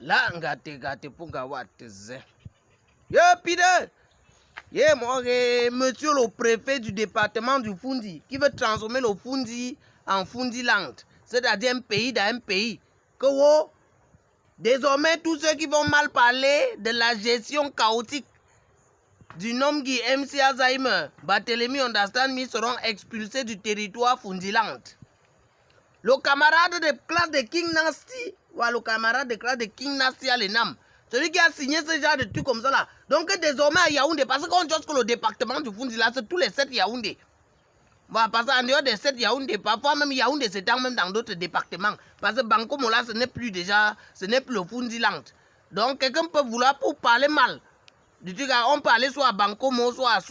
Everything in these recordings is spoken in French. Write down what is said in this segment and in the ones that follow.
Là, gâté pour Gawatze. Yo, Peter! Moi, monsieur le préfet du département du Fundi, qui veut transformer le Fundi en Fundiland, c'est-à-dire un pays dans un pays. Désormais, tous ceux qui vont mal parler de la gestion chaotique du nom qui MC Alzheimer, Barthélemy Understand Me seront expulsés du territoire Fundiland. Le camarade de classe de King Nasty, ou le camarade de classe de King Nasty à l'ENAM, celui qui a signé ce genre de trucs comme ça là. Donc désormais à Yaoundé, parce qu'on dit que le département du Fundi là, c'est tous les 7 Yaoundé. Voilà, parce qu'en dehors des 7 Yaoundé, parfois même Yaoundé s'étend même dans d'autres départements. Parce que Banco Mola, ce n'est plus le Fundiland. Donc quelqu'un peut vouloir pour parler mal. Du truc, on peut aller soit à Banco Mo, soit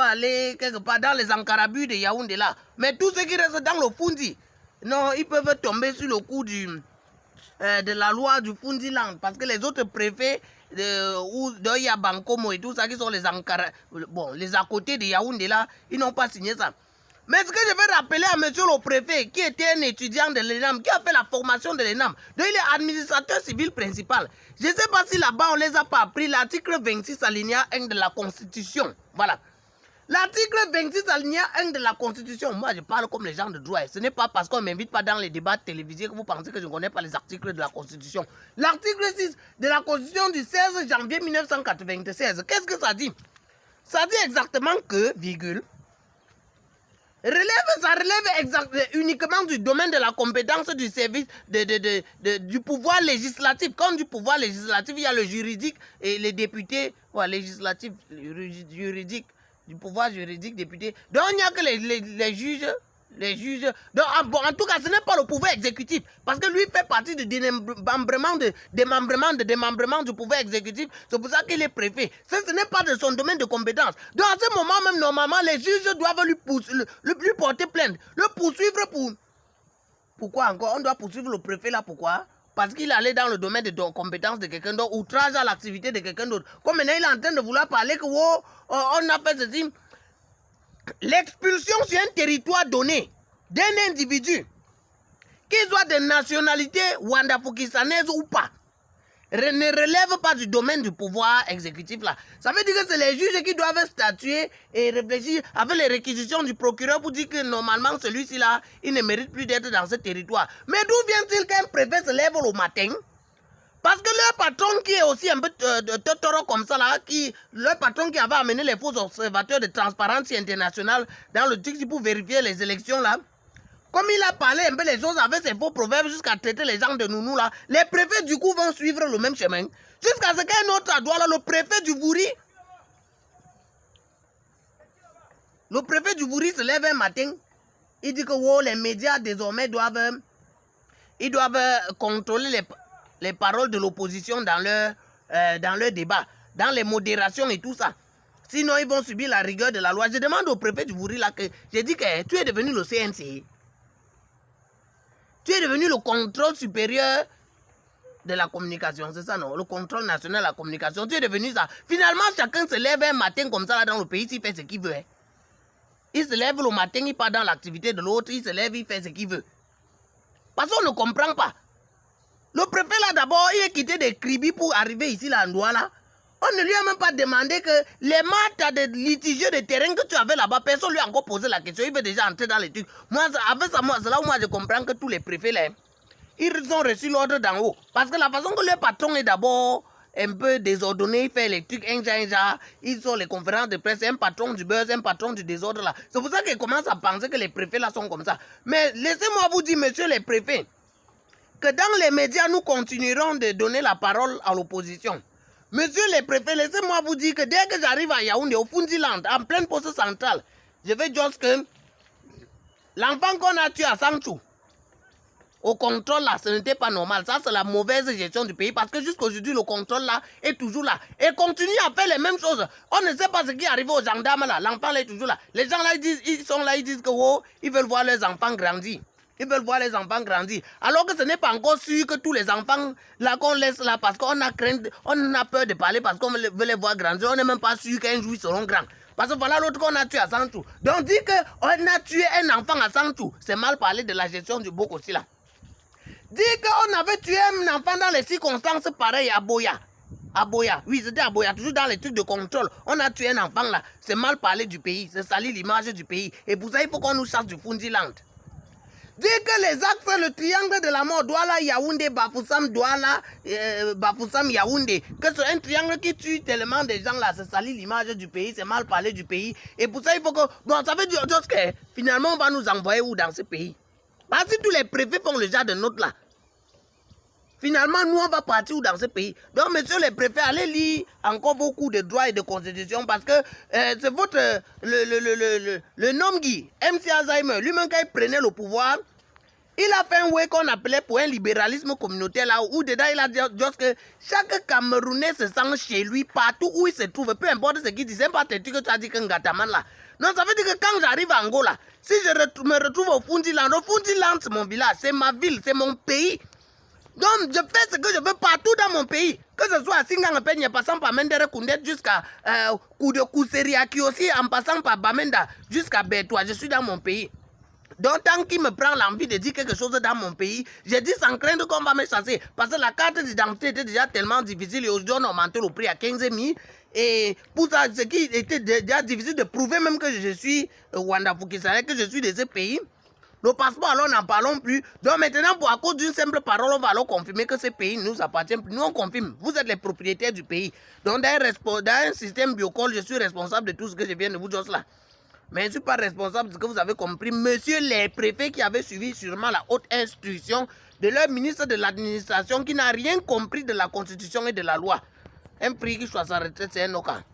aller quelque part dans les encarabus de Yaoundé là. Mais tous ceux qui restent dans le Fundi, non, ils peuvent tomber sur le coup de la loi du Fundiland, parce que les autres préfets de Yabankomo et tout ça, qui sont les les à côté de Yaoundé là, ils n'ont pas signé ça. Mais ce que je vais rappeler à monsieur le préfet, qui était un étudiant de l'ENAM, qui a fait la formation de l'ENAM, donc il est administrateur civil principal. Je ne sais pas si là-bas on les a pas appris l'article 26 alinéa 1 de la Constitution. Voilà. L'article 26 alinéa 1 de la Constitution, moi je parle comme les gens de droit. Ce n'est pas parce qu'on ne m'invite pas dans les débats télévisés que vous pensez que je ne connais pas les articles de la Constitution. L'article 6 de la Constitution du 16 janvier 1996, qu'est-ce que ça dit? Ça dit exactement que, virgule, ça relève uniquement du domaine de la compétence du service du pouvoir législatif. Comme du pouvoir législatif, il y a le juridique et les députés, législatif, juridique, du pouvoir juridique, député. Donc il n'y a que les juges. Donc, en tout cas, ce n'est pas le pouvoir exécutif. Parce que lui fait partie du démembrement du pouvoir exécutif. C'est pour ça qu'il est préfet. Ce n'est pas de son domaine de compétence. Donc, à ce moment même, normalement, les juges doivent lui porter plainte. Le poursuivre pour... Pourquoi encore? On doit poursuivre le préfet là, pourquoi? Parce qu'il allait dans le domaine de compétence de quelqu'un d'autre, outrage à l'activité de quelqu'un d'autre. Comme maintenant, il est en train de vouloir parler que on a fait ceci. L'expulsion sur un territoire donné d'un individu, qu'il soit de nationalité wandafukisanaise ou pas, ne relève pas du domaine du pouvoir exécutif là. Ça veut dire que c'est les juges qui doivent statuer et réfléchir avec les réquisitions du procureur pour dire que normalement celui-ci là, il ne mérite plus d'être dans ce territoire. Mais d'où vient-il qu'un préfet se lève le matin? Parce que leur patron qui est aussi un peu totoro comme ça là, leur patron qui avait amené les faux observateurs de Transparency International dans le truc pour vérifier les élections là, comme il a parlé un peu les choses avec ses faux proverbes jusqu'à traiter les gens de nounou là, les préfets du coup vont suivre le même chemin. Jusqu'à ce qu'un autre adroit là, le préfet du Vouri se lève un matin, il dit que les médias désormais doivent contrôler les paroles de l'opposition dans leur débat, dans les modérations et tout ça. Sinon, ils vont subir la rigueur de la loi. Je demande au préfet du Vouri là que j'ai dit que tu es devenu le CNC. Tu es devenu le contrôle supérieur de la communication, c'est ça non? Le contrôle national de la communication, tu es devenu ça. Finalement, chacun se lève un matin comme ça là dans le pays, il fait ce qu'il veut. Hein. Il se lève le matin, il part dans l'activité de l'autre, il se lève, il fait ce qu'il veut. Parce qu'on ne comprend pas. Le préfet là d'abord, il est quitté des Kribi pour arriver ici là, en Douala. On ne lui a même pas demandé que les maths de litigieux de terrain que tu avais là-bas, personne lui a encore posé la question. Il veut déjà entrer dans les trucs. Moi, avec ça, c'est là où moi je comprends que tous les préfets là, ils ont reçu l'ordre d'en haut. Parce que la façon que le patron est d'abord un peu désordonné, il fait les trucs ils ont les conférences de presse, un patron du buzz, un patron du désordre là. C'est pour ça qu'ils commencent à penser que les préfets là sont comme ça. Mais laissez-moi vous dire, monsieur les préfets, que dans les médias, nous continuerons de donner la parole à l'opposition. Monsieur les préfets, laissez-moi vous dire que dès que j'arrive à Yaoundé, au Fundiland, en pleine poste centrale, je vais dire que l'enfant qu'on a tué à Sanchou, au contrôle là, ce n'était pas normal. Ça, c'est la mauvaise gestion du pays parce que jusqu'aujourd'hui, le contrôle là est toujours là. Et continue à faire les mêmes choses. On ne sait pas ce qui est arrivé aux gendarmes là. L'enfant là est toujours là. Les gens là, ils sont là, ils disent que ils veulent voir leurs enfants grandir. Ils veulent voir les enfants grandir. Alors que ce n'est pas encore sûr que tous les enfants là qu'on laisse là parce qu'on a peur de parler parce qu'on veut les voir grandir. On n'est même pas sûr qu'un jour ils seront grands. Parce que voilà l'autre qu'on a tué à Sanchou. Donc dire qu'on a tué un enfant à Sanchou, c'est mal parler de la gestion du Boko aussi là. Dire qu'on avait tué un enfant dans les circonstances pareilles à Boya. À Boya, oui, c'était à Boya, toujours dans les trucs de contrôle. On a tué un enfant là. C'est mal parler du pays, c'est salir l'image du pays. Et pour ça, il faut qu'on nous chasse du Fundiland. Dire que les axes, le triangle de la mort, Douala, Yaoundé, Bafoussam, Douala, Bafoussam, Yaoundé, que c'est un triangle qui tue tellement de gens là, c'est salir l'image du pays, c'est mal parler du pays. Et pour ça, il faut que. Bon, ça veut dire que finalement, on va nous envoyer où dans ce pays? Parce que tous les préfets font le genre de notes là. Finalement, nous, on va partir où dans ce pays? Donc, messieurs les préfets, allez lire encore beaucoup de droits et de constitutions parce que c'est votre. Le nom Guy, MC Alzheimer, lui-même, quand il prenait le pouvoir, il a fait un way qu'on appelait pour un libéralisme communautaire là où dedans il a dit que chaque Camerounais se sent chez lui partout où il se trouve, peu importe ce qu'il dit, c'est pas tes trucs que tu as dit qu'un gataman là. Non, ça veut dire que quand j'arrive à Angola, si je me retrouve au Fundiland c'est mon village, c'est ma ville, c'est mon pays. Donc je fais ce que je veux partout dans mon pays. Que ce soit à Singang Peña, passant par Mendere Koundet jusqu'à Kouseriaki aussi, en passant par Bamenda jusqu'à Bertois, je suis dans mon pays. Donc, tant qu'il me prend l'envie de dire quelque chose dans mon pays, j'ai dit sans craindre qu'on va me chasser. Parce que la carte d'identité était déjà tellement difficile et aujourd'hui, on a augmenté le prix à 15 000. Et pour ça, ce qui était déjà difficile de prouver même que je suis Wanda Fukisare, que je suis de ce pays. Le passeport, alors, n'en parlons plus. Donc maintenant, à cause d'une simple parole, on va alors confirmer que ce pays ne nous appartient plus. Nous, on confirme. Vous êtes les propriétaires du pays. Donc, dans un système biocol, je suis responsable de tout ce que je viens de vous dire là. Mais je ne suis pas responsable de ce que vous avez compris. Monsieur les préfets qui avaient suivi sûrement la haute instruction de leur ministre de l'administration qui n'a rien compris de la constitution et de la loi. Un prix qui soit sa retraite, c'est un aucun.